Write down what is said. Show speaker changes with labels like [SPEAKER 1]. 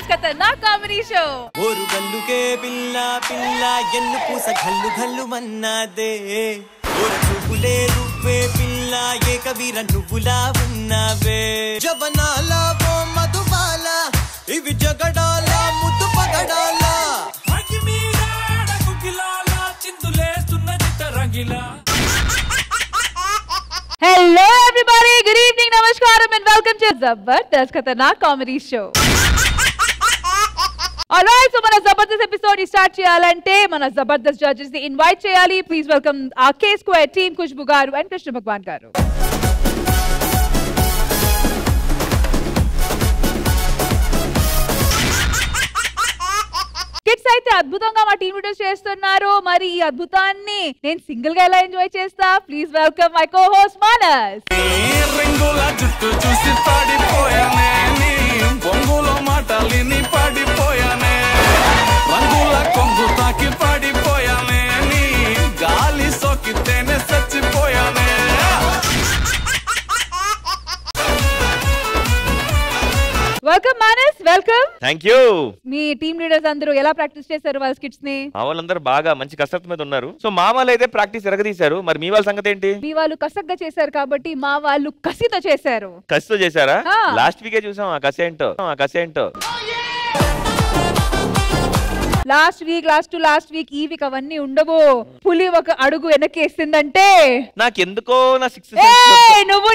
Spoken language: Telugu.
[SPEAKER 1] खतरनाक कॉमेडी शो
[SPEAKER 2] और गल्लू के पिल्ला पिल्ला ఎన్ను పూస గల్లు గల్లు మన్నాదే और చూపులే రూపే పిల్లా ఏ కబీర నువ్వులా ఉన్నావే జవనాల ఓ మధుబాల ఇవి జగడాల ముద్దు పగడాల అగి మీరాడ కుకిలాల చిందులేస్తున్న చిత్తరంగిలా.
[SPEAKER 1] हेलो एवरीबॉडी, गुड इवनिंग, नमस्कार एंड वेलकम टू जबरदस्त खतरनाक कॉमेडी शो. Alright, so మన జబర్దస్త్ ఎపిసోడ్ స్టార్ట్ చేయాలంటే మన జబర్దస్త్ జడ్జెస్ ని ఇన్వైట్ చేయాలి. ప్లీజ్ వెల్కమ్ ఆ కే స్క్వేర్ టీమ్ ఖుష్బు గారు అండ్ కృష్ణ భగవాన్ గారు. కిడ్స్ అయితే అద్భుతంగా మా టీమ్ లీడర్స్ చేస్తున్నారు. మరి ఈ అద్భుతాన్ని నేను సింగిల్ గా ఎలా ఎంజాయ్ చేస్తా? Please welcome my co host Manas.
[SPEAKER 3] రింగుల జుట్టు చూసి పడిపోయానే, నీ బొంగులో మాటలిని పడిపోయానే, రంగుల కొంగు తాకి పడిపోయానే, నీ గాలి సోకితేనే చచ్చిపోయానే.
[SPEAKER 1] Welcome Manas, welcome.
[SPEAKER 4] థాంక్యూ.
[SPEAKER 1] మీ టీమ్ లీడర్స్ అందరూ ఎలా ప్రాక్టీస్ చేశారు వాళ్ళ స్కిట్స్ ని?
[SPEAKER 4] వాళ్ళందరూ బాగా మంచి కసరత్తు మీద ఉన్నారు. సో మా వాళ్ళు అయితే ప్రాక్టీస్ ఎరగదీశారు. మరి మీ వాళ్ళ సంగతి ఏంటి?
[SPEAKER 1] మీ వాళ్ళు కసగ్గా చేశారు కాబట్టి మా వాళ్ళు కసితో చేశారు.
[SPEAKER 4] కసితో చేశారా? లాస్ట్ వీకే చూసాం ఆ కసి ఏంటో.
[SPEAKER 1] లాస్ట్ వీక్ ఈ వీక్ అవన్నీ ఉండవు. పులి ఒక అడుగు వెనక్కేసిందంటే
[SPEAKER 4] నాకెందుకో నా 6
[SPEAKER 1] నువ్వు